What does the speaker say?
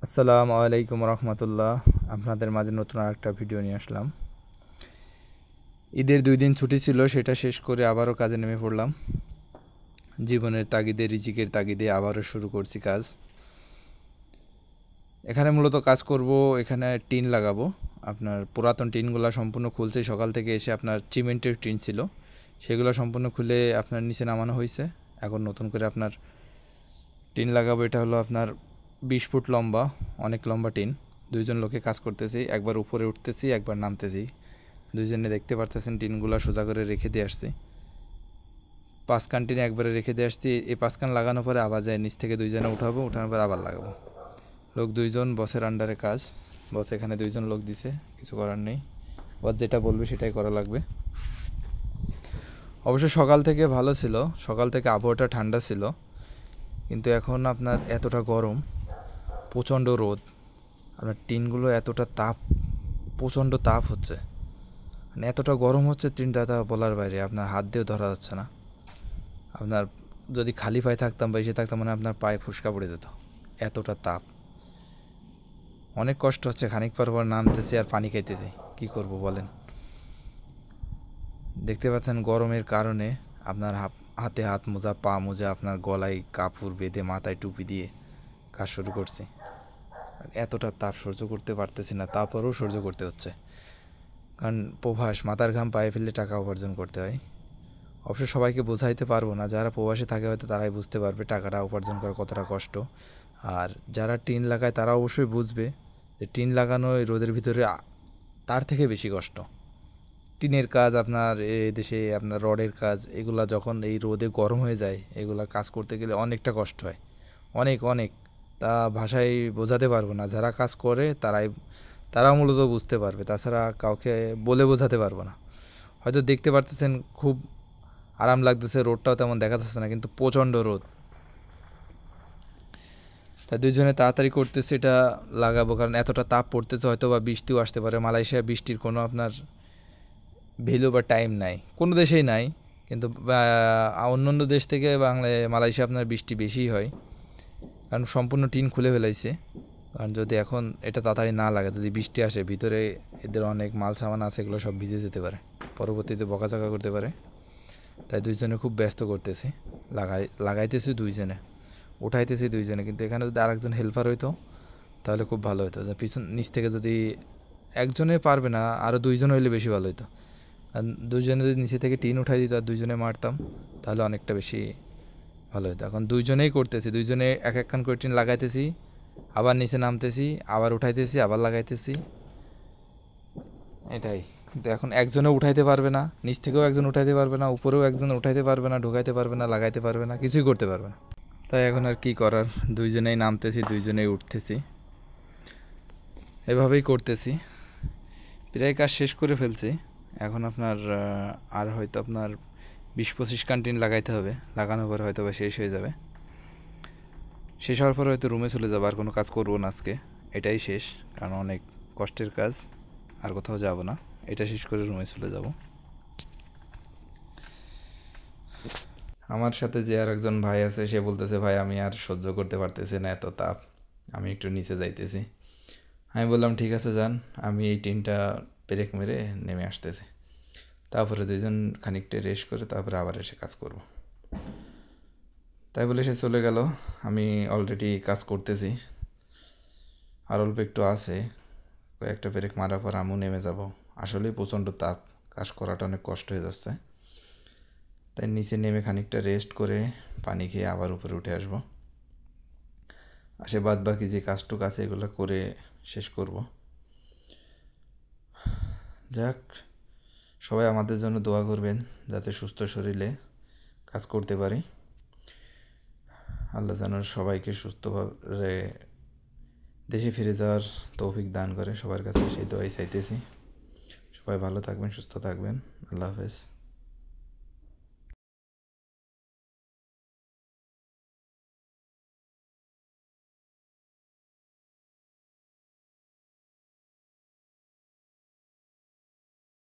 আসসালামু আলাইকুম রহমতুল্লাহ। আপনাদের মাঝে নতুন আরেকটা ভিডিও নিয়ে আসলাম। ঈদের 2 দিন ছুটি ছিল, সেটা শেষ করে আবারও কাজে নেমে পড়লাম। জীবনের তাগিদে, রিজিকের তাগিদে আবারও শুরু করছি কাজ। এখানে মূলত কাজ করব, এখানে টিন লাগাবো। আপনার পুরাতন টিনগুলো সম্পূর্ণ খুলছে। সকাল থেকে এসে আপনার সিমেন্টের টিন ছিল, সেগুলো সম্পূর্ণ খুলে আপনার নিচে নামানো হয়েছে। এখন নতুন করে আপনার টিন লাগাবো। এটা হলো আপনার 20 ফুট লম্বা, অনেক লম্বা টিন। 2জন লোকে কাজ করতেছি, একবার উপরে উঠতেছি, একবার নামতেছি। 2জনে দেখতে পারতেছেন টিনগুলো সোজা করে রেখে দিয়ে আসছি। 5 কান টিন একবারে রেখে দিয়ে আসছি। এই 5 কান লাগানোর পরে আবার যায় নিচ থেকে 2জনে উঠাবো, উঠানোর পর আবার লাগাবো। লোক 2জন, বসের আন্ডারে কাজ। বস এখানে 2জন লোক দিছে, কিছু করার নেই। বস যেটা বলবে সেটাই করা লাগবে। অবশ্য সকাল থেকে ভালো ছিল, সকাল থেকে আবহাওয়াটা ঠান্ডা ছিল, কিন্তু এখন আপনার এতটা গরম, প্রচণ্ড রোদ। আপনার টিনগুলো এতটা তাপ, প্রচণ্ড তাপ হচ্ছে, মানে এতটা গরম হচ্ছে টিনটা তা বলার বাইরে। আপনার হাত দিয়েও ধরা যাচ্ছে না। আপনার যদি খালি পায়ে থাকতাম বা এসে থাকতাম, মানে আপনার পায়ে ফুসকা পড়ে যেত, এতটা তাপ। অনেক কষ্ট হচ্ছে, খানিক পর পর নামতেছি আর পানি খাইতেছি, কী করব বলেন। দেখতে পাচ্ছেন গরমের কারণে আপনার হাতে হাত মোজা, পা মোজা, আপনার গলায় কাপড় বেঁধে মাথায় টুপি দিয়ে কাজ শুরু করছি। এতটা তাপ সহ্য করতে পারতেছি না, তারপরেও সহ্য করতে হচ্ছে, কারণ প্রবাস, মাথার ঘাম পায়ে ফেললে টাকা উপার্জন করতে হয়। অবশ্য সবাইকে বোঝাইতে পারবো না, যারা প্রবাসে থাকে হয়তো তারাই বুঝতে পারবে টাকাটা উপার্জন করা কতটা কষ্ট। আর যারা টিন লাগায় তারা অবশ্যই বুঝবে যে টিন লাগানো এই রোদের ভিতরে তার থেকে বেশি কষ্ট। টিনের কাজ, আপনার এই দেশে আপনার রডের কাজ, এগুলা যখন এই রোদে গরম হয়ে যায়, এগুলা কাজ করতে গেলে অনেকটা কষ্ট হয়, অনেক অনেক। তা ভাষায় বোঝাতে পারবো না। যারা কাজ করে তারা মূলত বুঝতে পারবে, তাছাড়া কাউকে বলে বোঝাতে পারবো না। হয়তো দেখতে পারতেছেন খুব আরাম লাগতেছে, রোদটাও তেমন দেখা যাচ্ছে না, কিন্তু প্রচণ্ড রোদ। তাই 2জনে তাড়াতাড়ি করতেছে, এটা লাগাবো, কারণ এতটা তাপ পড়তেছে। হয়তো বা বৃষ্টিও আসতে পারে। মালয়েশিয়া বৃষ্টির কোনো আপনার ভ্যালু বা টাইম নাই, কোনো দেশেই নাই, কিন্তু অন্য দেশ থেকে মালয়েশিয়া আপনার বৃষ্টি বেশিই হয়, কারণ সম্পূর্ণ টিন খুলে ফেলাইছে। কারণ যদি এখন এটা তাড়াতাড়ি না লাগে, যদি বৃষ্টি আসে, ভিতরে এদের অনেক মাল সামান আছে, এগুলো সব ভিজে যেতে পারে, পরবর্তীতে বকাঝকা করতে পারে। তাই 2জনে খুব ব্যস্ত করতেছি, লাগাইতেছি 2জনে, উঠাইতেছি 2জনে। কিন্তু এখানে যদি আরেকজন হেল্পার হইতো তাহলে খুব ভালো হতো, যে পিছন নিচ থেকে যদি একজনে পারবে না, আরও 2জন হইলে বেশি ভালো হতো। আর 2জনে যদি নিচে থেকে টিন উঠাই দিত আর 2জনে মারতাম, তাহলে অনেকটা বেশি ভালো হতো। এখন 2জনেই করতেছি, 2জনে এক একখান করে টিন লাগাইতেছি, আবার নিচে নামতেছি, আবার উঠাইতেছি, আবার লাগাইতেছি, এটাই। কিন্তু এখন একজনে উঠাইতে পারবে না, নিচ থেকেও একজন উঠাইতে পারবে না, উপরেও একজন উঠাইতে পারবে না, ঢোকাইতে পারবে না, লাগাইতে পারবে না, কিছুই করতে পারবে না। তাই এখন আর কি করার, 2জনেই নামতেছি, 2জনেই উঠতেছি, এভাবেই করতেছি। প্রায় কাজ শেষ করে ফেলছি। এখন আপনার আর হয়তো আপনার 20-25 কান টিন লাগাইতে হবে। লাগানোর পর হয়তো বা শেষ হয়ে যাবে। শেষ হওয়ার পর হয়তো রুমে চলে যাবো, আর কোনো কাজ করবো না আজকে, এটাই শেষ। কারণ অনেক কষ্টের কাজ, আর কোথাও যাব না, এটা শেষ করে রুমে চলে যাব। আমার সাথে যে আর একজন ভাই আছে, সে বলতেছে, ভাই আমি আর সহ্য করতে পারতেছি না এত তাপ, আমি একটু নিচে যাইতেছি। আমি বললাম ঠিক আছে যান, আমি এই টিনটা ব্রেক মেরে নেমে আসতেছি। তারপরে 2জন খানিকটা রেস্ট করে তারপরে আবার এসে কাজ করব। তাই বলে সে চলে গেল। আমি অলরেডি কাজ করতেছি, আর অল্প একটু আছে, কয়েকটা ব্রেক মারার পর আমিও নেমে যাব। আসলেই প্রচণ্ড তাপ, কাজ করাটা অনেক কষ্ট হয়ে যাচ্ছে। তাই নিচে নেমে খানিকটা রেস্ট করে পানি খেয়ে আবার উপরে উঠে আসবো। আসে বাদ বাকি যে কাজটুক আছে এগুলো করে শেষ করব। যাক, সবাই আমাদের জন্য দোয়া করবেন, যাতে সুস্থ শরীরে কাজ করতে পারি। আল্লাহ যেন সবাইকে সুস্থভাবে দেশে ফিরে যাওয়ার তৌফিক দান করে, সবার কাছে সেই দোয়াই চাইতেছি। সবাই ভালো থাকবেন, সুস্থ থাকবেন। আল্লাহ হাফেজ।